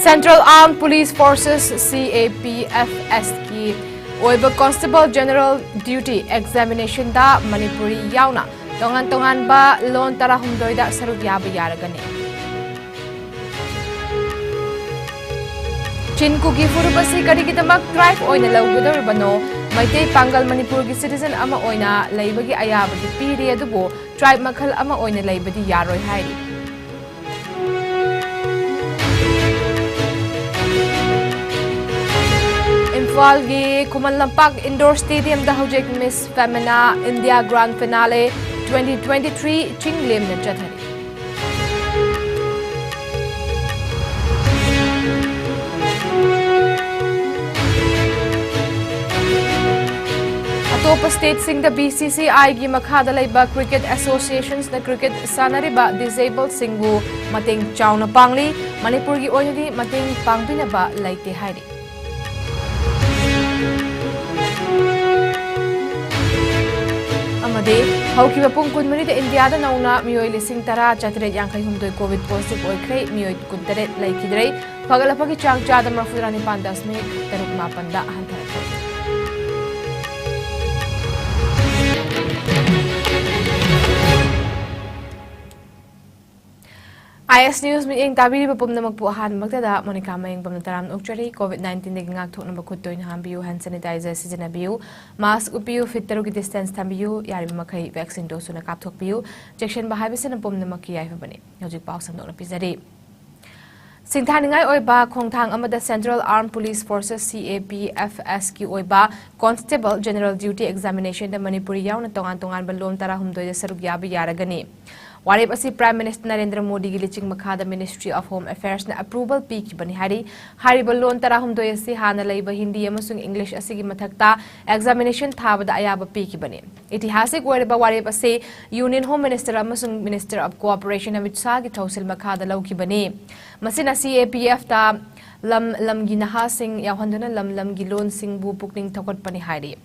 Central Armed Police Forces CAPFS की ओइब Constable General Duty Examination da Manipuri yauna tongan ba loan tara humdoi da saruk yaba yaragani Chinku ki furubasi kari kitamak tribe oina lawgudoribano Maitei Pangal Manipur ki citizen ama oina laibagi ayabagi piri adubo tribe makhal ama oina laibadi yaroi hairi Valgi Kuman Lampak Indoor Stadium da hojek Miss Femina India Grand Finale 2023 Chinglim na chathari. Atop state sing the BCCI gi makhada laiba cricket associations na cricket sanariba disabled singbu mating chawna pangli Manipur gi oinadi mating pangbina ba laite hairi. Amade haukiba pung kunmari da India da nauna miyoi lising tara chatret yangkai humdoi COVID positive oikrei miyoi kuntaret laikidrei pagalapagi chang chada marfurani pandas me taruk mapanda hantarakrai. IS News meeting tabiri bapum na magpuahan magdada Monica MAYENGBAM na taram ukchari COVID-19 na gingagtok na bakuttoy na hambiyo hand sanitizer sizinabiyo mask upiyo fit tarugi distance tambiyo yari mamakay vaccine dose na kaptok biyo jeksyon bahay bisan na pum na makiyay fabani yajik pa usam na pizari Singthaningay oiba khongthang amada Central Armed Police Forces CAPFS ki oiba Constable General Duty Examination da Manipuri yaw na tongan balom tara humdoy da sarug yabi yaragani Warib asi Prime Minister Narendra Modi gi liching makhada Ministry of Home Affairs na approval pi ki bani hari balon tara humdoy asi hana laiba Hindi amasung English asi gi mathakta examination thabada ayaba pi ki bani itihasik warib asi Union Home Minister amasung Minister of Cooperation Amit Shah gi thausil makhada law ki bani masina CAPF ta lam gi naha sing yahanduna lam gi loan sing bu pukning thokot pani hari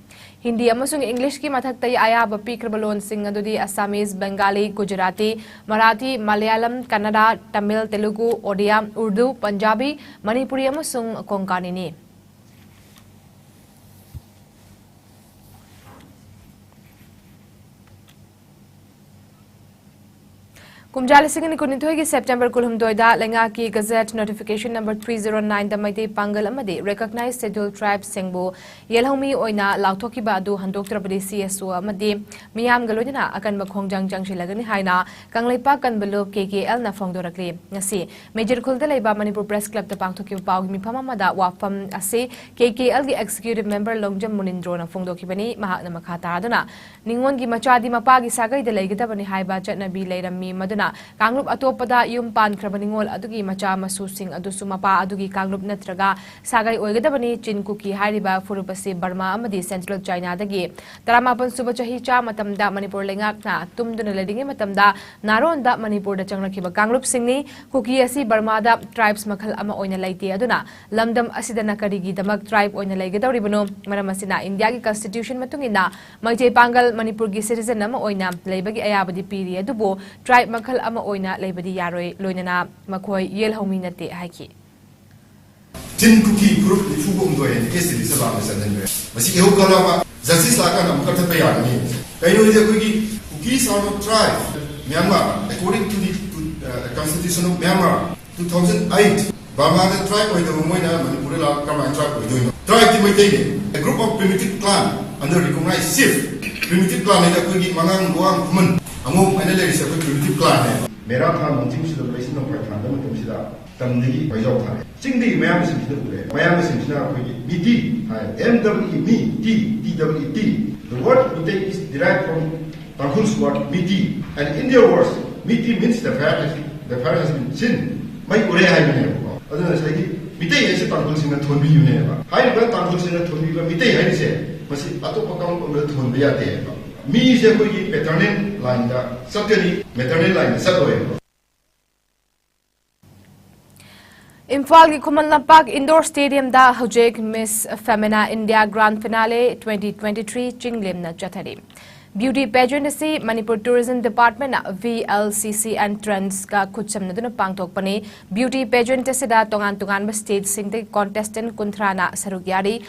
Hindi amasung English ki mathakta ayaba pi krbalon sing adudi Assamese Bengali Gujarati Marathi Malayalam Kannada Tamil Telugu Odia Urdu Punjabi Manipuri amasung Konkani ni Kumjali singani kunithoy ki September kulhum doida lenga ki Gazette notification number 309 da maite pangal amade recognized scheduled tribes singbo yelhomi oina lauthoki ba du handoktrabadi CSO amade miyam galodina akan makhongjang jangshilagani haina kanglaipa kanbalo KKL na fongdorakli ngasi major khulda leiba Manipur Press Club da pangthoki pawgi mifama mada wafam ase KKL gi executive member Longjam Munindro na fongdoki bani mahakna makha taraduna ningon gi machadi mapagi sagai da leigida bani haiba chatnabi leirammi maduna Kanglup atopada yung pan krabaningol adugi macha masusing adusu mapa adugi kanglup natraga sagay oigadabani chinkuki hariba furupasi Burma amadi Central China dagi taramapan suba chahi cha matamda Manipur lengak na tumduna ladingi matamda naron da Manipur da changlakiba kanglup singni kuki asi Burma da tribes makhal ama oina laiti aduna lamdam asida nakarigi damak tribe oina laigadawribano maramasina India gi constitution matungina maite pangal Manipur gi citizen ama oina laibagi ayabadi piri adubo tribe makhal ama oina leibadi yaroi loinana makhoi yelhomi nate haiki tin kuki group ni fugo ndo en kesi di sabang sanan be masi eho kala ma justice la kana mukar thap ya ni kaino je kuki sound of tribe Myanmar according to the constitution of Myanmar 2008 Burma the tribe oida moina Manipur la kama tribe oida tribe ti mai a group of primitive clan under recognized chief primitive clan ida kuki mangang luang kuman among analysis of primitive clan मेरा था मंजिल से location of find में तुमसे तमदी पैजाव था सिंगदी ma'am से भी तो मैम से ना कोई मीटी है MWE me TWET the word mite is derived from Tankhul's word miti and in their words miti means the fire has been sin mai ure hai ne aduna sai mite ye se Tankhul sing na thonbi yu ne ba hai ba Tankhul sing na thonbi ba mite hai se masi atopa kam ko thonbi ya de ba mi se ko yi paternal line da subtly maternal line saboi Imphal ki Kuman Lampak Indoor Stadium da hojek Miss Femina India Grand Finale 2023 Chinglim na chathari Beauty pageant asi Manipur Tourism Department na VLCC entrance ka khutsamna duna pangthokpani beauty pageant asida tongan ba stage sing te contestant kuntrana sarugyari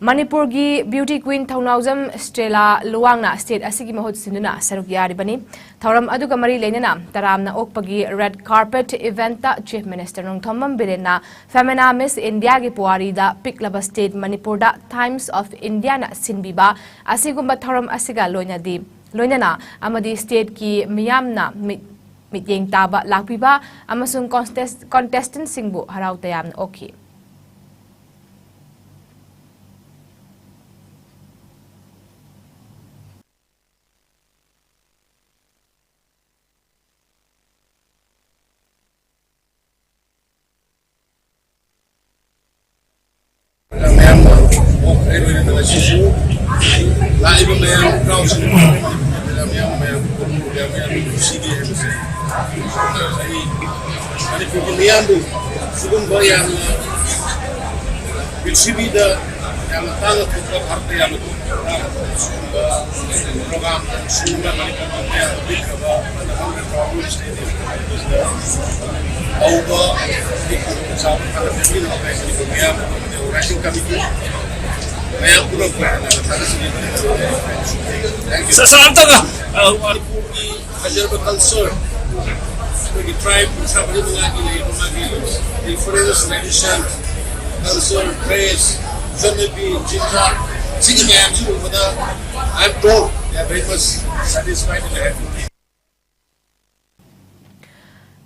Manipur gi beauty queen Thaunaujam Stella Luangna state asigi mahut sinuna sarugyari bani Thauram aduga mari leinana taramna okpagi red carpet event ta chief minister nong thomam birena femina miss India gi puari da piklaba state Manipur da Times of India na sinbiba asigumba thauram asiga loinana amadi state ki miyamna mityeng taba lakpiba amasung contestant singbu harau tayam okay tribe different tradition, culture, race, Janabi, Jinja, I'm told they are very much satisfied and happy.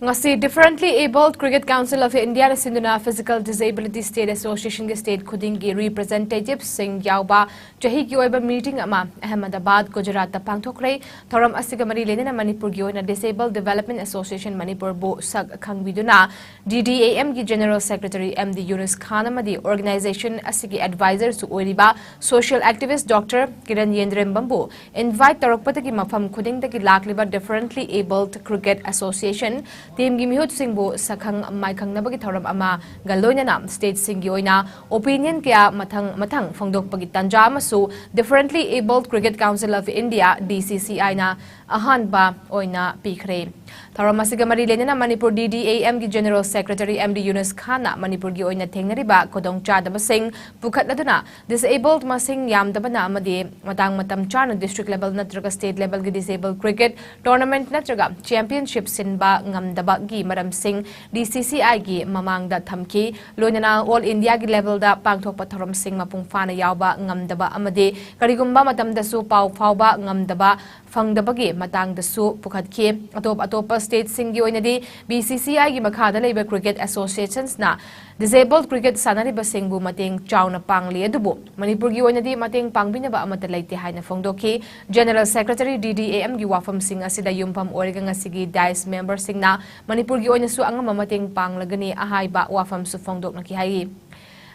Ngasi differently abled Cricket Council of India na sinduna Physical Disability State Association ke state khuding gi representative sing yauba chahi ki oiba meeting ama Ahmedabad Gujarat ta pangthokre thoram asiga mari lena Manipur gi oina Disabled Development Association Manipur bo sak khangbiduna DDAM gi General Secretary MD Yunus Khan amadi organization asigi advisor su oiriba social activist Dr. Kiran Yendrem Bambu invite tarakpata ki mafam khuding ta ki lakliba differently abled Cricket Association Team Gimihut Singbo Sakhang Maikang Nabagi Thoram Ama Galoina Nam State Singyoina opinion kaya matang Fongdok Pagitanja Masu Differently Abled Cricket Council of India DCCI na Ahan ba Oina Pikre Thoram Asiga Mari Lenina Manipur DDAM gi General Secretary MD Yunus Khan na Manipur gi Oina Thengnariba Kodong Chadaba Singh Pukhat Laduna Disabled Masing Yamdabana Amadi Matang Matam Chana District Level Natraga State Level gi Disabled Cricket Tournament Natraga Championship Sinba Ngamdaba gi Maram Singh DCCI gi Mamangda Thamki Loinana All India gi level da Pangthokpa Thoram Singh Mapung Fana Yauba Ngamdaba Amadi Karigumba Matam Dasu Pau Phauba Ngamdaba Fangdabagi Matang Dasu Pukhatki Atopa State Singgi Oinadi BCCI gi Makhada Leiba Cricket Associations na Disabled Cricket Sanariba Singbu Mating Chawna Pangli Adubu Manipur gi Oinadi Mating Pangbinaba Amata Leite Haina Fongdoki General Secretary DDAM gi Wafam Singh asida yumpam origa ngasigi DICE member Singh na Manipur gi Oinasu angama mating panglagani ahaiba Wafam su Fongdok na kihai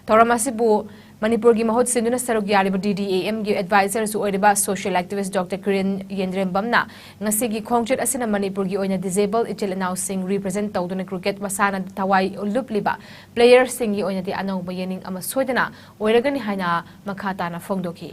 Thoramasibu Manipur gi mahut sinduna sarugyari ba DDAM gi advisor su oiriba social activist Dr. Kiran Yendrem Bamna ngasi gi khongchet asina Manipur gi oina disabled ichil now sing represent tawduna cricket masana tawai lupliba player sing gi oina di anong bayening ama soidana oiragani haina makhata na fongdoki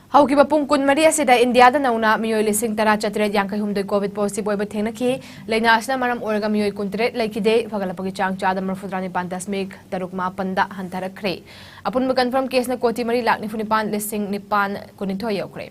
Haukiba pungkun mari asida India da nauna miyoi lising tara chatret yangkai humdoi COVID positive oiba thengnaki leina asna maram orga miyoi kuntret laikide phagalapagi chang chada marfudrani pandasmik tarukma panda hantarakre apun confirm case na koti mari lakni funipan lising nipan kunitho yaukre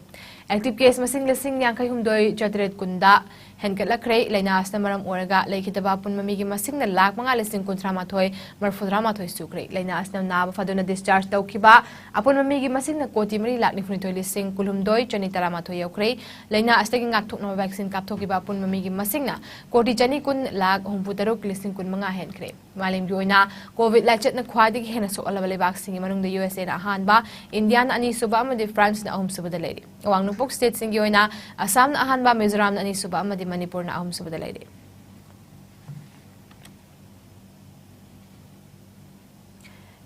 active case masing lising yangkai humdoi chatret kunda Henkatla leina asna maram orga laikitaba pun mamigi masing na lak mga lising kuntramathoi marfudramathoi sukre leina asna naba faduna discharge taukiba apun mamigi masing na koti mari lakni funitoi lising kulumdoi chani taramathoi yaukre leina asna gi ngakthok no vaccine kapthokiba pun mamigi masing na koti chani kun lak humputaruk lising kun mga henkre malim joina covid lachet na khwadi gi hena so alawale vaccine manung da USA na ahanba India na ani suba amadi France na ahum suba daleri awang nupok state sing joina Assam na ahanba Mizoram na ani suba amadi Manipur na ahum suba daleri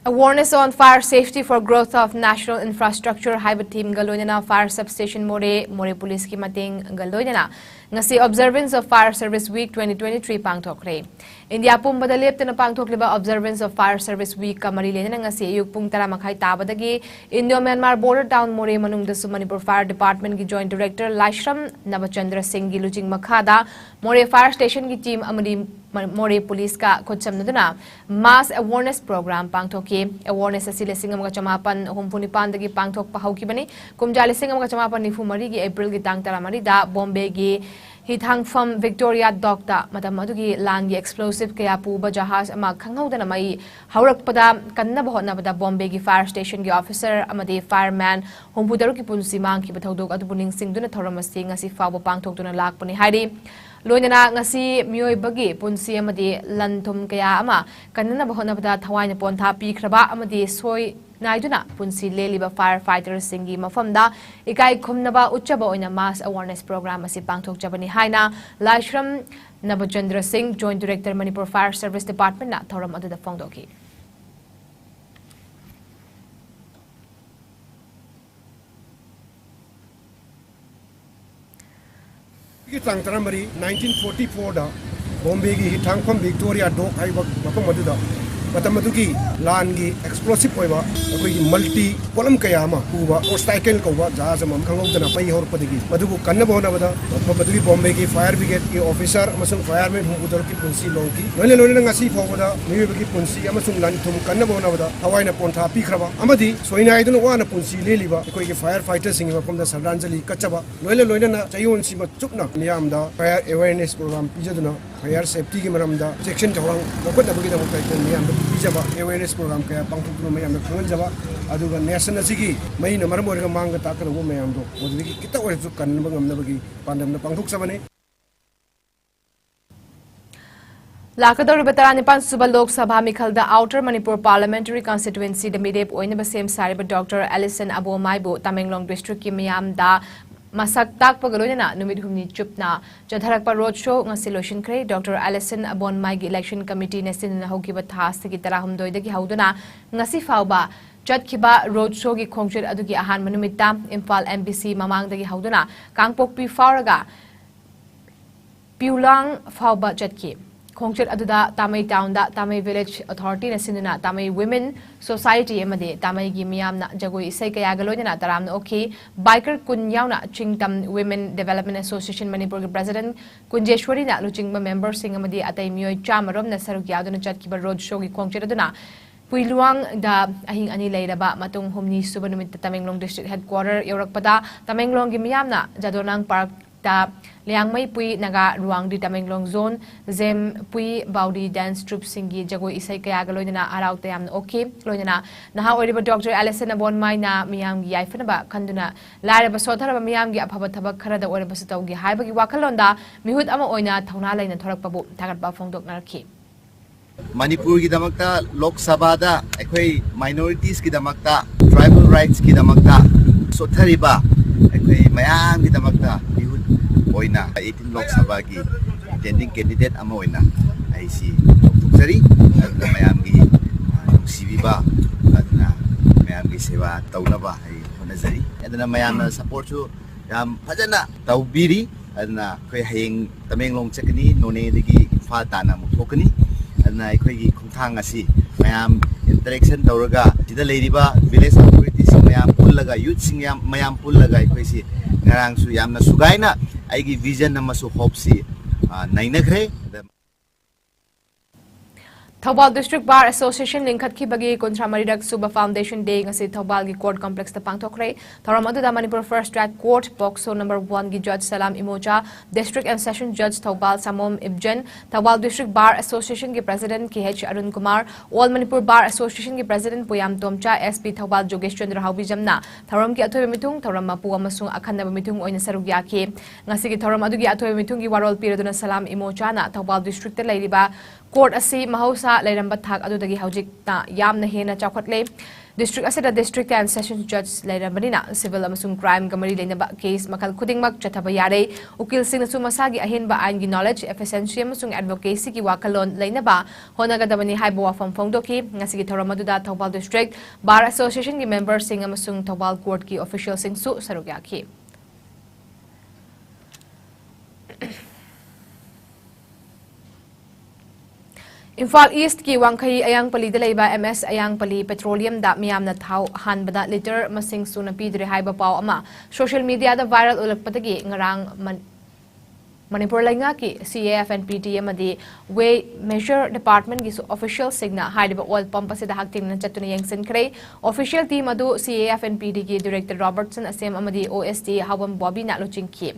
Awareness on fire safety for growth of national infrastructure haiba team galoina fire substation more police ki mating galoina ngasi Observance of Fire Service Week 2023 pangthokre. India pumbada leptena pangthokliba Observance of Fire Service Week kamari lena ngasi ayuk pung 10:30 tabadagi Indo-Myanmar border town More manungda su Manipur Fire Department ki Joint Director Laishram Nabachandra Singh gi lujing makhada More Fire Station ki team amadi More Police ka khotsamnaduna mass awareness program pangthoki awareness asi lesing amga chamapan humpunipan dagi pangthok pahauki bani kumja lesing amga chamapan nifumari gi April gi tang 13 da Bombay gi Hithang from Victoria Doctor Madam Madugi Langi explosive kaya puba jahaz ama khanghaudana mai haurak pada kanna bahotna pada Bombay gi fire station gi officer amadi fireman humpudaru ki punsi mang ki bathodok adubuning singduna thoramasi ngasi fawo pangthokduna lakpani haidi loinana ngasi mioi bagi punsi amadi lanthum kaya ama kanna bahotna pada thawaina pontha pi khraba amadi soi naiduna punsi leliba firefighters singi mafamda ikai khumnaba uchaba oina mass awareness program asi pangthok jabani haina Laishram Nabachandra Singh Joint Director Manipur Fire Service Department na thoram aduda phongdoki tang taramari 1944 da Bombay gi Hithang from Victoria Dock haiba mafam aduda matam adugi lan gi explosive oiba akoi multi column kaya ma kuba obstacle ko ba jahaz am khangok pai hor padigi madugu kanna bona bada madugi Bombay gi fire brigade ki officer amasung fireman hum udar ki punsi longki lone lone ngasi phobada miwe gi punsi amasung lan thum kanna bona bada hawaina pontha pi khraba amadi soina idun wana punsi leliba akoi gi fire fighters singi mafam da sardanjali kachaba lone lone na chayon sima chukna niyam da fire awareness program pijaduna fire safety gi maramda section thawang lokot da bagi da mukai niyam Jaba awareness program kaya pangthokna mayam khangan jaba aduga nation asigi mai na maram orga manga takana go mayam do odigi kita oisu kanna ngamna bagi pandamna pangthok sabane Lakadori Batanipan Suba Lok Sabha Mikhalda Outer Manipur Parliamentary Constituency the Midep Oinaba Same Sariba Dr. Alison Abomaibo Tamenglong District ki Mayam da Masak tak pagalona numid humni chupna jadharak pa road show nga solution kre Dr. Alison Abon Mai election committee nesin na hogi ba thas ki tarahum doida ki hauduna ngasi fawba jadkiba road show gi khongchir adugi ahan manumita Imphal MBC mamang dagi hauduna kangpokpi fawraga piulang fawba jadki khongchir aduda Tamai town da Tamai village authority nesinuna Tamai women society amade Tamai gi miyamna jagoi isai kaya galodina taramna okay biker kun yauna chingtam women development association Manipur gi president Kunjeshwari na luchingba member sing amade atai mioi chamarom na saruk yauduna chatkiba road show gi khongchir aduna Puiluang da ahing ani leiraba matung humni suba numit Tamenglong district headquarter yorakpada Tamenglong gi miyamna jadonang park ta Liangmai Pui Naga Ruang di Tamenglong zone Zem Pui Baudi dance troupe singi jagoi isai kaya galoina araw tayam okay loina naha oriba Dr. Alison Abon Mai na miyam gi yaifana ba kanduna laraba sothara ba miyam gi aphaba thabak khara da oriba sataw gi haiba gi wakalonda mihut ama oina thauna laina thorak pabu thagat ba phongdok narki Manipur ki damakta Lok Sabha da ekhoi minorities ki damakta tribal rights ki damakta sothariba ekhoi mayam ki damakta oina 18 Lok Sabha ki attending candidate ama oina IC tuksari adna mayam gi sibiba adna mayam gi seva taunaba ai honazari adna mayam na support su yam phajana taubiri adna khoi hayeng Tamenglong chakni none degi Imphal tana muthokani adna khoi gi khungthang asi mayam interaction tawraga sida leiriba village authorities mayam pullaga youth sing mayam pullaga khoi si ngarang su yamna sugaina aigi vision namasu hope si nainagre Thobal District Bar Association lingkhat ki bagi kontra maridak Suba Foundation Day ngasi Thobal gi court complex ta pangthokre thoramadu da Manipur First Track Court Pokso number 1 gi Judge Salam Imocha District and Session Judge Thobal Samom Ibjan Thobal District Bar Association gi President KH Arun Kumar All Manipur Bar Association gi President Puyam Tomcha SP Thobal Jogesh Chandra Haubi Jamna thoram ki athoy mitung thoram mapu amasung akhanna mitung oina sarug yaki ngasi gi thoram adu gi athoy mitung gi warol piraduna Salam Imocha na Thobal District ta leiriba court asi mahausa leiramba thak adudagi haujik ta yamna hena chakhatle district asida district and sessions judge leirabanina civil amasung crime gamari leinaba case makal khudingmak chathaba yare ukil sing su masagi ahinba ain gi knowledge efficiency amasung advocacy ki wakalon leinaba honagadabani haibo wafam phongdoki ngasi gi thoramadu da Thobal district bar association gi member sing amasung Thobal court ki official sing su sarugyaki Imphal East ki Wangkai Ayangpali da leiba MS Ayangpali Petroleum da miyamna thau hanbada liter masing suna pidre haiba pau ama social media da viral ulakpatagi ngarang Manipur Lainga ki CAFNPT amadi Way Measure Department ki official signa haiba oil pump asida haktim na chatuna yengsin kre official team adu CAFNPT ki Director Robertson asem amadi OST Hawam Bobby na luching ki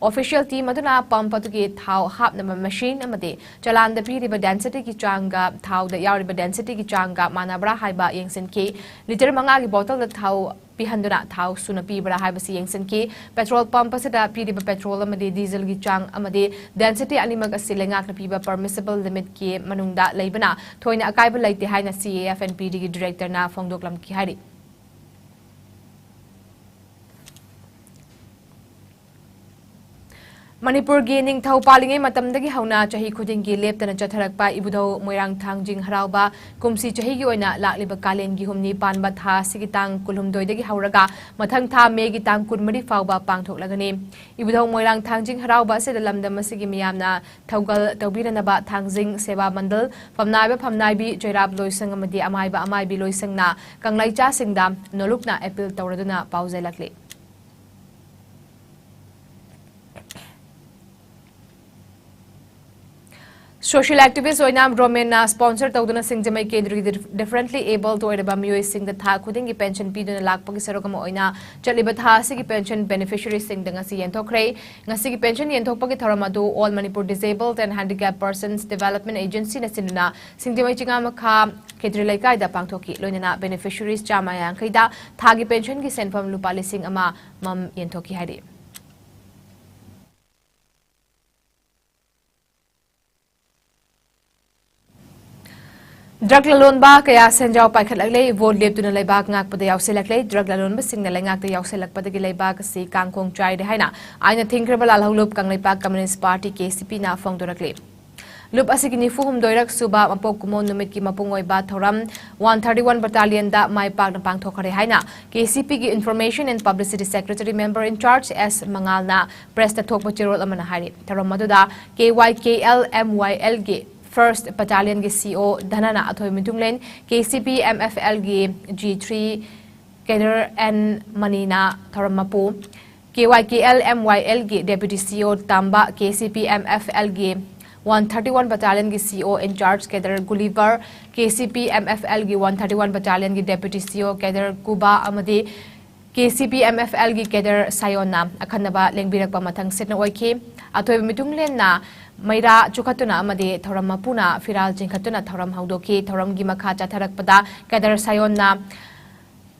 official team aduna pump atu ki thau hap na machine amadi chalan da piriba density ki changa thau da yariba density ki changa manabra haiba yengsin ki liter manga ki bottle da thau pihanduna thau suna pibra haiba si yengsin ki petrol pump asida piriba petrol amadi diesel ki chang amadi density animag asilenga na piba permissible limit ki manungda leibana thoina akaiba laite haina CAFNPD ki director na phongdoklam ki hari Manipur gi ningthau palingai matamdagi hauna chahi khudingi leptana chatharakpa ibudho moirang thangjing harauba kumsi chahi gi oina lakliba kalen gi humni panba tha sigitang kulhumdoidagi hauraga mathang tha megi tang kunmari fawba pangthoklagani ibudho moirang thangjing harauba se dalamda masigi miyamna thaugal tawbiranaba thangjing seba mandal famnaibi joirab loisang amadi amaibi loisangna kanglai cha singda nolukna appeal tawraduna pauzailakli Social activist oinam Romena sponsor tawduna singjamai kendri differently able to oiraba miyoi singda tha khudingi pension piduna lakpagi sarokama oina chaliba tha sigi pension beneficiary singda ngasi yenthokre ngasi gi pension yenthokpagi thoramadu All Manipur Disabled and Handicapped Persons Development Agency na sinuna singjamai chingama kha kedri laikai da pangthoki loinana beneficiaries chama yankaida thagi pension gi senfam lupa lising ama mam yenthoki hari Drug lalonba kaya senjaw paikhatlaklay vote leptuna laibak ngakpada yawsilaklay drug lalonba singna laingakta yawsilakpadagi laibak si kangkong chai de haina aina thinkraba lalholup kanglaipak Communist Party KCP na phongdorakli Lup asigi ni fuhum doirak suba mapok kumon numit ki mapungoi ba thoram 131 battalion da mai pak na pangthokare haina KCP ki Information and Publicity Secretary Member in Charge S Mangalna press ta thokpa chirol amana hari thoram maduda KYKL MYL gi First Battalion gi CO Dhanana athoi mitunglen KCP MFL gi G3 Kader N Manina Tharamapu KYKL MYL gi Deputy CO Tamba KCP MFL gi 131 Battalion gi CO in charge Kader Gulliver KCP MFL gi 131 Battalion gi Deputy CO Kader Kuba amadi KCP MFL gi Kader Sayona akhanaba lengbirakpa mathang setna oikhi athoi mitunglen na Maira chukhatuna amade thoram mapuna firal chingkhatuna thoram haudoki thoram gi makha chatharakpada Kader Sayonna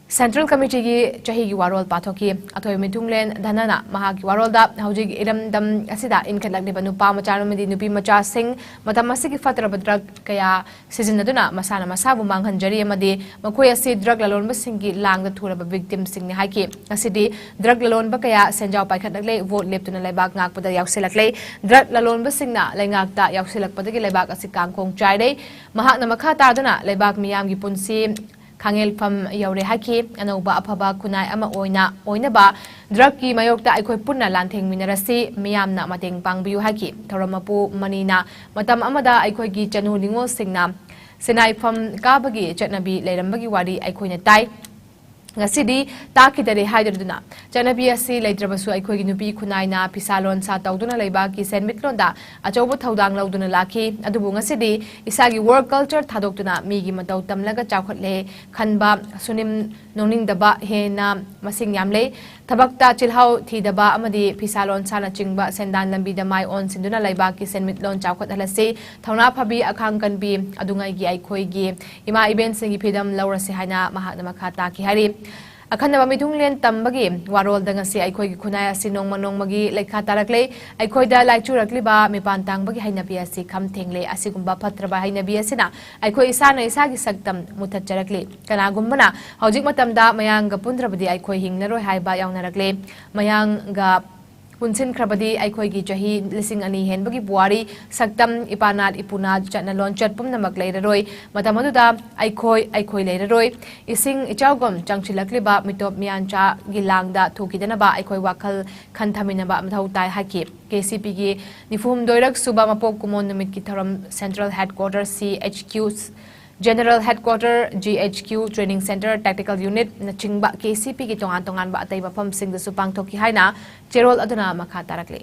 Central Committee gi chahi gi warol pathoki athoi mitunglen dhanana maha gi warol da hauji iramdam asida inkhatlakni banu pa machar amadi nupi macha sing matam asigi fatraba drug kaya sizinaduna masana masabu manghanjari amadi makhoi asi drug lalonba singi langda thuraba victim singni haiki asidi drug lalonba kaya senjaw paikhatlakle vote leptuna laibak ngakpada yawsilaklei drug lalonba singna laingakta yawsilakpadagi laibak asi kangkong chaidei maha namakha taduna laibak miyam gi punsi Kangel pam yaure haki anauba apaba kunai ama oina ba drug ki mayokta aikoi punna lantheng minarasi miyamna mateng pangbiu haki thoramapu manina matam amada aikoi gi chanu lingo singna senai pam kabagi chatnabi leirambagi wari aikoi na tai ngasidi takidare haidarduna chanabi asi leitrabasu aikoi gi nupi kunaina pisalon sa tawduna leiba ki senmitlonda achobo thaudang lauduna lakhi adubu ngasidi isagi work culture thadokduna migi matau tamlaga chawkhatle khanba sunim noningdaba hena masing yamle thabakta chilhau thidaba amadi pisalon sana chingba sendan lambi da mai on sinduna leiba ki senmitlon chawkhathalase thauna phabi akhang kanbi adungai gi aikoi gi ima event singi phidam laurase haina mahadama khata ki hari Akhanaba mitunglen tambagi warol da ngasi aikoi gi khunai asi nongmagi lekha tarakle aikoi da laichurakli ba mipan tangbagi hainabi asi khamthengle asigumba phatraba hainabi asina aikoi isana isagi saktam muthacharakle kanagumbana hojik matamda mayanga pundrabadi aikoi hingnaroi haiba yaungnarakle mayanga punsin krabadi aikoi gi jahi lising ani henbagi buari saktam ipanat ipuna chatna lonchat pumna makleiroi matamaduda aikoi leiroi ising ichawgom changchilakliba mitop miancha gilangda thukidana ba aikoi wakal khantamina ba mathau tai haki KCP gi nifum doirak suba mapok kumon numit ki tharam Central Headquarters CHQ General Headquarter GHQ Training Center Tactical Unit na chingba KCP ki tongan ba atay mafam sing da supang thoki haina cherol aduna makha tarakle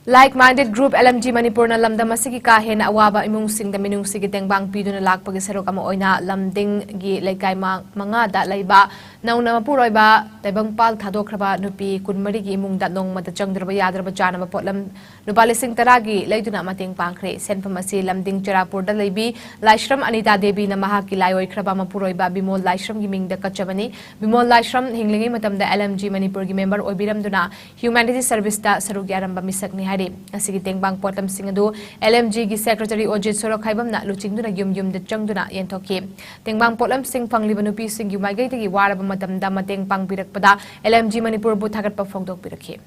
Like-minded group LMG Manipur na lamdam asigi kahen awaba imung sing da minung sigi tengbang piduna lakpagi sarok ama oina lamding gi laikai mga da laiba nauna mapuroi ba taibang pal thadokraba nupi kunmari gi imung da nong mata changdraba yadraba chana ma potlam nupali sing taragi laiduna mateng pangkhre senpam asi lamding cherapur da laibi Laishram Anita Devi na mahaki layoi kraba mapuroi ba Bimol Laishram gi ming da kachabani Bimol Laishram hinglingi matam da LMG Manipur gi member oibiram duna humanity service da saruk yaramba misak ni asigi tengbang potam singadu LMG gi secretary Ojit Sorok Haibamna luchingduna yum da changduna yentoki tengbang potlam sing pangliba nupi sing yu maigai tagi waraba matamda mateng pangbirakpada LMG Manipur bu thagat pa phongdok birakhi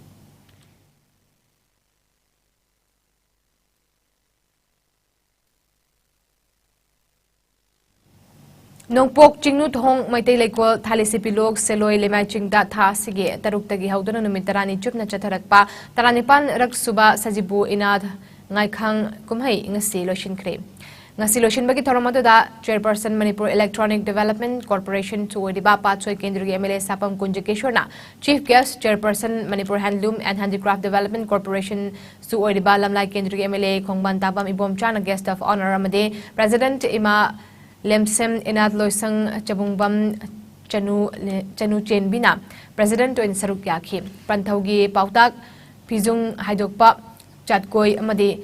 Nongpok Chingnu Thong Maitai Lekol Thalisipilog Seloi Lemai Chingda Tha Sige Taruktagi Hauduna Numitarani Chupna Chatharakpa Taranipan Raksuba Sajibu Inad Ngaikhang Kumhai Ngasi Loshin Kre Ngasi Loshin Bagi Thoramada Chairperson Manipur Electronic Development Corporation Tuodiba Patsoi Kendri MLA Sapam Kunjakeshwarna Chief Guest Chairperson Manipur Handloom and Handicraft Development Corporation Tuodiba Lamlai Kendri MLA Khongban Tabam Ibom Chana Guest of Honor Amade President Ima Lemsem Inat Loisang Chabungbam Chanu Chenbina President to in Saruk Yaki Pantaugi Pautak Pizung Haidokpa Chatkoi Amadi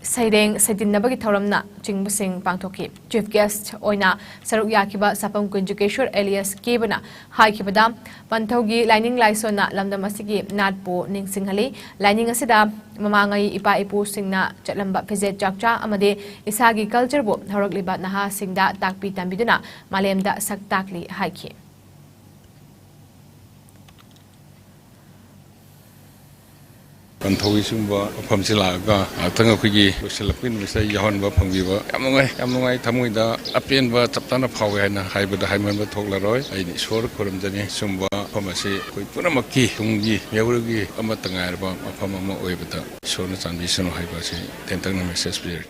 Saireng Satinabagi Thoramna Chingbasing Pangtoki Chief Guest Oina Saruk Yakiba Sapam Kunjukeshwar Elias Kebana Haikibada Pantaugi Lining Laisona Lamdamasigi Natpo Ningsinghali Lining Asida Mamangai Ipa Ipu Singna Chatlamba Pizet Chakcha Amade Isagi Culture Bo Horokliba Naha Singda Takpi Tambiduna Malemda Saktakli Haiki Panthawi sumba phamsila ga tanga khigi loselapin misai yahon ba phangbiba yamngai thamoida apen ba chaptana phawe haina haibada haiman ba thoklaroi ai ni sor khoramjani sumba phamasi koi punamakki tunggi yawrugi amatangai ba phama oibata sorna chandi sino haiba se tentang message clear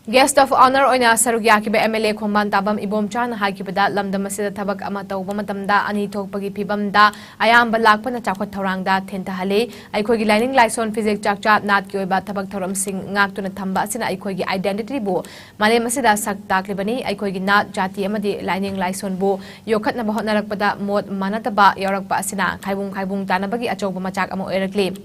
Guest of Honor Oina Saruk Yakiba MLA Khomban Tabam Ibom Chan Haikibada Lamdam Asida Tabak Ama Tauba Matamda Ani Thokpagi Pibamda Ayamba Lakpana Chakot Thaurangda Thentahale Aikogi Lining Laison Physics Chakcha Nat Kyoiba Tabak Thoram Sing Ngaktuna Thamba Sina Aikogi Identity Bo Malem Asida Sak Taklibani Aikogi Nat Jati Amadi Lining Laison Bo Yokatna Bahotnarakpada Mod Manataba Yorakpa Sina Khaibung Tanabagi Achoba Machak Amo Erakli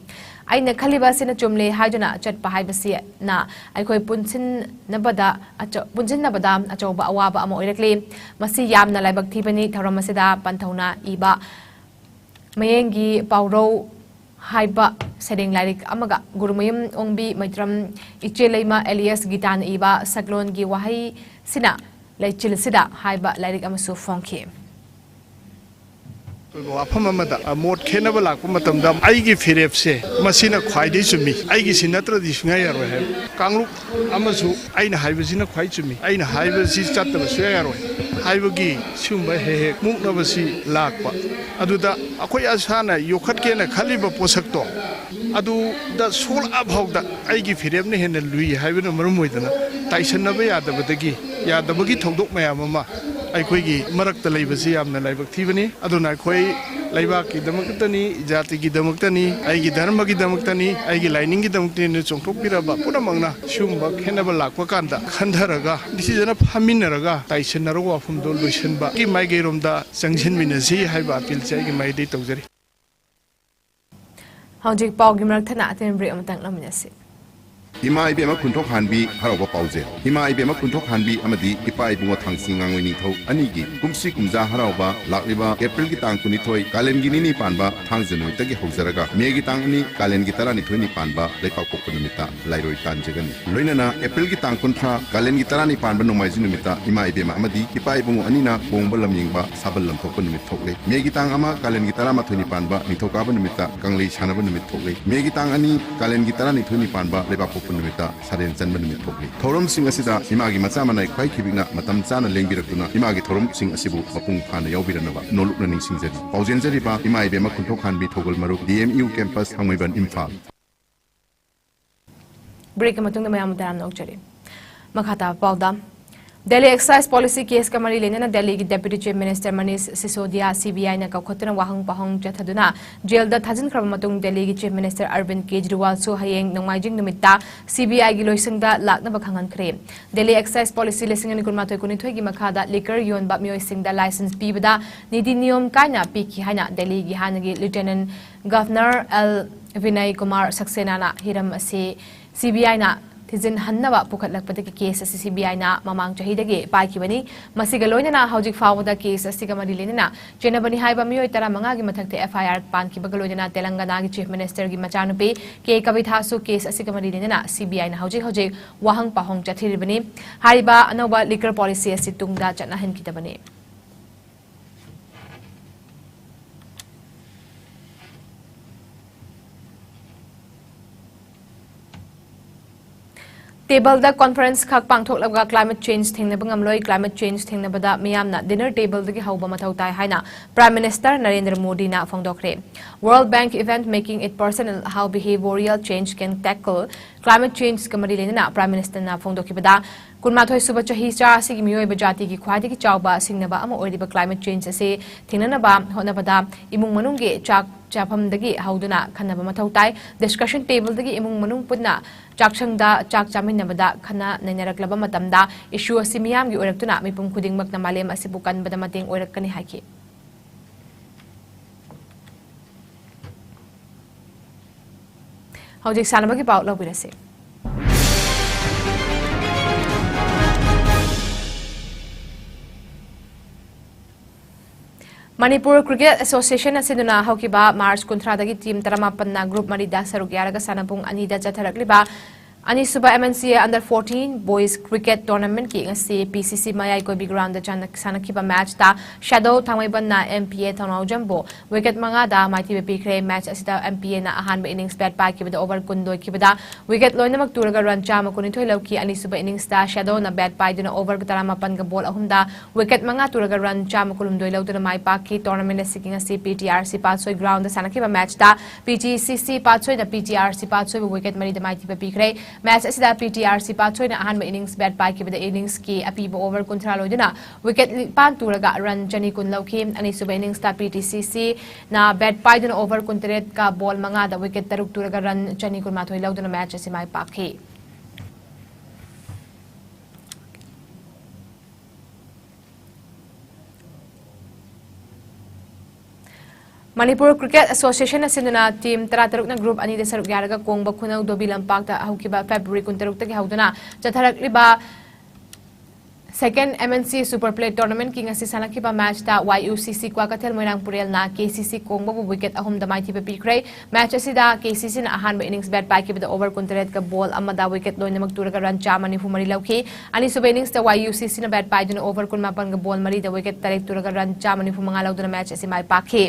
Aina Khaliba Sina Chumle Hajuna Chatpa Haibasi na Aikoi Punsin Nabada Achoba Awaba Amo Erakli Masi Yamna Laibak Thibani Tharamasida Pantauna Iba Mayengi Pauro Haiba Seding Larik Amaga Gurumayum Ongbi Maitram Icheleima Elias Gitan Iba Saglon Gi Wahai Sina Laichil Sida Haiba Larik Amasu Fonki Wafam amada mod khenaba lakpa matamda aigi firepse masina khwaidai chumi aigi sinatra disnga yaro he kangluk amasu aina haibasina khwai chumi aina haibasi chattaba se yaro haibagi sumba he muknabasi lakpa aduda akhoi asana yokhatkena khaliba posakto adu da sol abhawda aigi firepne hena lui haibana marumoidana taisannaba yadabagi thongdok mayam ama ꯑꯩꯈꯣꯏꯒꯤ ꯃꯔꯛꯇ ꯂꯩꯕꯁꯤ ꯌꯥꯝꯅ ꯂꯥꯏꯕꯛ ꯊꯤꯕꯅꯤ ꯑꯗꯨꯅ ꯑꯩꯈꯣꯏ ꯂꯩꯕꯥꯛꯀꯤꯗꯃꯛꯇꯅꯤ ꯖꯥꯇꯤꯒꯤꯗꯃꯛꯇꯅꯤ ꯑꯩꯒꯤ ꯙꯔꯃꯒꯤꯗꯃꯛꯇꯅꯤ ꯑꯩꯒꯤ ꯂꯥꯏꯅꯤꯡꯒꯤꯗꯃꯛꯇꯅꯤ ꯆꯣꯡꯊꯣꯛꯄꯤꯔꯕ ꯄꯨꯝꯅꯃꯛꯅ ꯁꯤꯒꯨꯝꯕ ꯈꯦꯟꯅꯕ ꯂꯥꯛꯄ ꯀꯥꯟꯗ ꯈꯟꯊꯔꯒ ꯅꯤꯡꯊꯤꯖꯅ ꯐꯝꯃꯤꯟꯅꯔꯒ ꯇꯥꯏꯁꯟꯅꯔꯒ ꯋꯥꯐꯝꯗꯣ ꯂꯣꯏꯁꯤꯟꯕꯒꯤ ꯃꯥꯏꯀꯩꯔꯣꯝꯗ ꯆꯪꯁꯤꯟꯃꯤꯟꯅꯁꯤ ꯍꯥꯏꯕ ꯑꯄꯤꯜꯁꯦ ꯑꯩꯒꯤ ꯃꯥꯏꯀꯩꯗꯒꯤ ꯇꯧꯖꯔꯤ ꯍꯧꯖꯤꯛ ꯄꯥꯎꯒꯤ ꯃꯔꯛ ꯊꯠꯅ ꯑꯇꯦꯟ ꯕ꯭ꯔꯦꯛ ꯑꯃꯇꯪ ꯂꯧꯃꯤꯟꯅꯁꯤ हिमा इबेमा कुंथोक हानबी हरावबा पाउजे हिमा इबेमा कुंथोक हानबी अमदी इपा इबुंगो थांसिंग आंगोय निथौ अनिगी कुमसी कुमजा हरावबा लाक्लिबा एप्रिल की तांग कुनिथोय कालेन गी निनी पानबा थांग जनुई तगी हौजरगा मे गी तांग नि कालेन गी तरा निथोय नि पानबा लेपाक पोक नुमिता लाइरोय तांजगन लोइनना एप्रिल की तांग कुंथ्रा कालेन गी तरा नि पानबा नोमाइजि नुमिता हिमा इबेमा अमदी इपा इबुंगो अनिना बोंबा लमयिंगबा साबल लमथोक नुमित थोकले मे गी तांग अमा कालेन गी तरा माथोय नि पानबा निथोकाबा नुमिता कांगलै सानबा नुमित थोकले मे गी तांग अनि कालेन गी तरा निथोय नि पानबा लेपाक पोक नुमिता सारेन चनबा नुमित थोकले थौरम सिंग असिदा हिमागी मचा मनाय ख्वाइ खिबिना मतम चाना लेंबिरक्तुना हिमागी थौरम सिंग असिबु मपुंग फाना यावबिरनबा नोलुकना निंसिंजरि पाउजेनजरिबा हिमा इबेमा कुंथोक हानबी थोगल मरु DMU कैंपस हंगमैबन इम्फाल ब्रेक मतुंग मयाम दाराम नौचरी मखाता पाउदा दिल्ली एक्साइज पॉलिसी केस का मरी लेना दिल्ली की deputy chief minister Manish Sisodia CBI ना कौखतना वाहंग पहंग चथदुना जेल दा थाजिन खरब मतुंग दिल्ली की चीफ मिनिस्टर अरविंद केजरीवाल सु हयेंग नोंमाइजिंग निमित्ता CBI की लोइसंगदा लाकनबा खंगनखरे दिल्ली एक्साइज पॉलिसी लेसिंग कुनमाथोय कुनिथोय की मखादा लिकर योनबा मियोइसिंगदा लाइसेंस पीबदा निधि नियम कायना पीकी हाइना दिल्ली की हानगी lieutenant governor L Vinay Kumar Saxena ना हिरम असे CBI ना थिजिन हन्नवा पुखतलकपदगी केस असी CBI ना ममांग चहिदगी पाइखिबनी मसिगा लोइनना हौजिक फावदा केस असिगा मरि लेना चेनबनी हाइबा मियोय 15 की मथक्ते FIR पानखिबगा लोइनना तेलंगाना की चीफ मिनिस्टर की मचानुपी के कविथासु केस असिगा मरि लेना CBI ना हौजिक वाहंग पाहोंग चथिरिबनी हाइबा अनोबा लिकर पॉलिसी असी तुंगदा चनाहनकिदबनी टेबल द कॉन्फ्रेंस खक पांगथोकलबगा क्लाइमेट चेंज थेंगनबा ngamloi क्लाइमेट चेंज थेंगनबदा मियामना डिनर टेबल दगी हौबा मथौ ताइ हाइना प्राइम मिनिस्टर नरेंद्र मोदी ना फोंदोखरे World Bank event making it personal how behavioural change can tackle climate change कमरी लेना प्राइम मिनिस्टर ना फोंदोखिबदा कुनमाथोय सुबह चही चासी की मियोय बजाति की ख्वाइदि की चावबा सिंगनबा अमा ओइरिबा क्लाइमेट चेंज से थेंगनबा होनबदा इमुंग मनुंगे चाक चाफमदगी हौदुना खन्नबा मथौ ताइ डिस्कशन टेबल दगी इमुंग मनुंग पुन्ना चाकसंगदा चाक चामिनबदा खन्ना नैनरकलबा मतमदा इशू असि मियामगी ओइरक्तुना मिपुम खुदिंगमकना मालेम असिबु कनबदा मतेंग ओइरक्कनि हाइखि हौजिक सानबगी पाउ लौबिरसे मणिपुर क्रिकेट एसोसिएशन असिदुना हौकिबा मार्च 19 की टीम 18 ग्रुप मरीदा सरुक यारगा सानपुंग अनिदा चथरकलिबा अनिसुबा MNCA under 14 boys cricket tournament की ngasi PCC mayai कोबी ग्राउंड दा सानकिबा मैच ता शैडो थांगैबन MPA थौनाव जंबो विकेट मंगा दा माइती बेपिख्रे मैच असिदा MPA ना अहानबा इनिंग्स बैट पाकिबदा ओवर कुंदोय किबदा विकेट लोइनमक तुरगा रन चामा कुनिथोय लौकी अनिसुबा इनिंग्स ता शैडो ना बैट पाइदुना ओवर 18 का बॉल अहुमदा विकेट मंगा तुरगा रन चामा कुलुमदोय लौदुना माइ पाकी टूर्नामेंट असिकी ngasi PTRC पासोय ग्राउंड दा सानकिबा मैच ता PGCC पासोय दा PTRC पासोय विकेट मरी दा माइती बेपिख्रे मैच असिदा PTRC पाचोय ना अहानबा इनिंग्स बैट पाइकिबदा इनिंग्स की अपीबा ओवर 19 लोइदुना विकेट पान तुरगा रन चनी कुन लौखी अनिसुबा इनिंग्स ता PTCC ना बैट पाइदुना ओवर 19 का बॉल मंगा दा विकेट 3 तुरगा रन चनी कुन माथोय लौदुना मैच असि माइ पाखी मणिपुर क्रिकेट एसोसिएशन असिना टीम 13 ग्रुप अनी दे सरुक यारगा कोंगबा खुनौ दोबी लंपाकता हौकिबा फेब्रुअरी 13 तक हौदुना चथरकलिबा second MNC super play tournament की ngasi सानकिबा मैच ता YUCC क्वाकथेल मोइरांगपुरेल ना KCC कोंगबा विकेट अहुम दा माइथि पिख्रै मैच असिदा KCC ना अहानबा इनिंग्स बैट पाइकिबदा ओवर 19 का बॉल अमदा विकेट लोइनमक तुरगा रन चामा निफु मरि लौखी अनि सुबे इनिंग्स ता YUCC ना बैट पाइदुना ओवर 19 का बॉल मरि दा विकेट 3 तुरगा रन चामा निफु मंगा लौदुना मैच असि माइ पाखी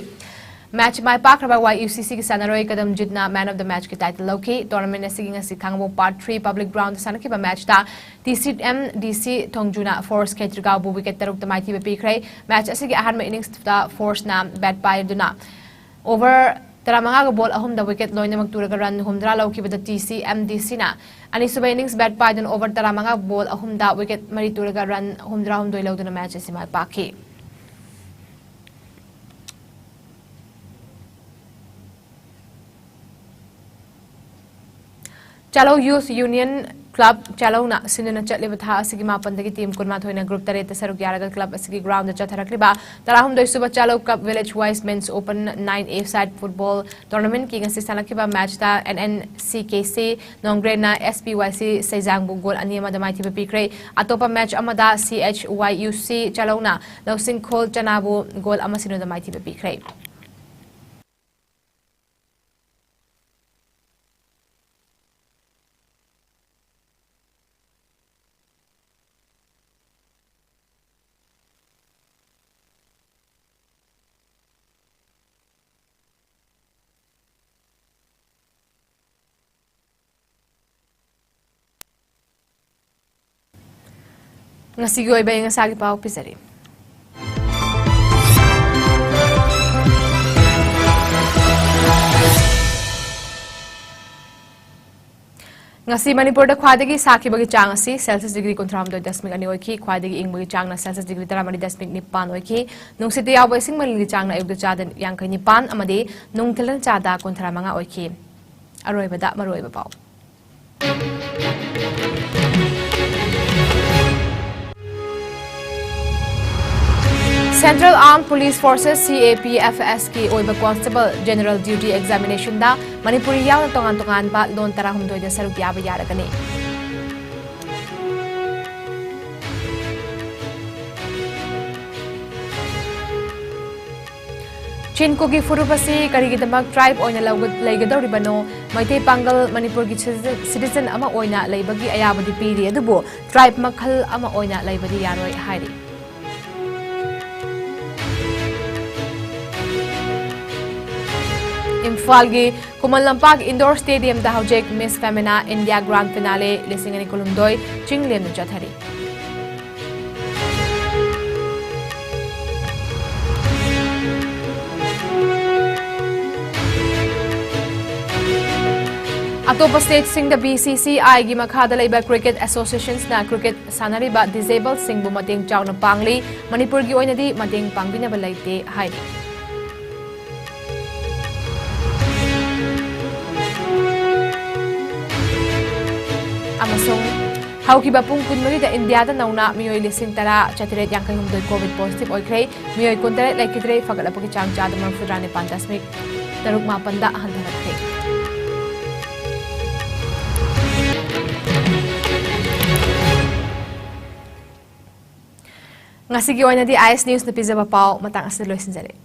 मैच माइ पाख्रबा YUCC की सानरोय कदम जितना मैन ऑफ द मैच की टाइटल लौखी टूर्नामेंट असिगी ngasi खांगबो पार्ट 3 पब्लिक ग्राउंड सानकिबा मैच ता TCM DC थोंगजुना फोर्स खेत्रगाव बु विकेट 3 ता माइथि पिख्रै मैच असिगी अहानबा इनिंग्स ता फोर्स ना बैट पाइदुना ओवर 15 का बॉल अहुम दा विकेट लोइनमक तुरगा रन 13 लौखिबदा TCM DC ना अनिसुबा इनिंग्स बैट पाइदुना ओवर 15 बॉल अहुम दा विकेट मरि तुरगा रन 13 लौदुना मैच असि माइ पाखी चलो youth union Club Chalona Sinana Chatlibata Sigi Mapandagi team Kurmathoina Group Tareta Saruk Yaraga Club Sigi Ground the Chatarakliba Tarahum de Suba Chalo Cup Village Wise Men's Open 9A side football tournament King Sistanakiba match da NNCKC Nongrena SPYC Sejang Bugol Anima the Mighty Pikre Atopa match Amada CHYUC Chalona Lausing Kol Janabu Gol Amasino the Mighty Pikre. Ngasi goy bay nga sagi pa pisari. Ngasi Manipur da khwadagi saki bagi chang asi Celsius degree kontram do dasmik ani oiki khwadagi ing bagi chang na Celsius degree taramani dasmik nipan oiki nungsiti yaw sing maling chang na ayuk da chadan yang kai nipan amadi nung telan chada kontra manga oiki aroi bada maroi ba pau. Central Armed Police Forces CAPFS ki Oiba Constable General Duty Examination da Manipuri yaw na tongan pa lon tarahum doy da saruk yaba yaragani. Chin ko gi furupasi karigi damak tribe oina laigadori bano maite pangal Manipur gi citizen ama oina laibagi ayabadi piri adubo tribe makhal ama oina laibadi yaroi hairi. Imphal Kumal Lampak Indoor Stadium da Hojek Miss Femina India Grand Finale Lisingani Kulumdoi Chinglem Chathari. Atopa state sing the BCCI gi makhada laiba cricket associations na cricket sanariba disabled singbu mating chawna pangli Manipur gi oinadi mating pangbinaba laite hairi. Amasong haukiba pung kunmari da India da nauna miyoi lising tara chatiret yang kai humdoi COVID positive oikray miyoi kuntaret laikidre fagalapagi chang chada marfudrani pandasmik taruk mapanda handarakray. Ngasigi oina di IS News na pizza pao matang asaloy sinjare.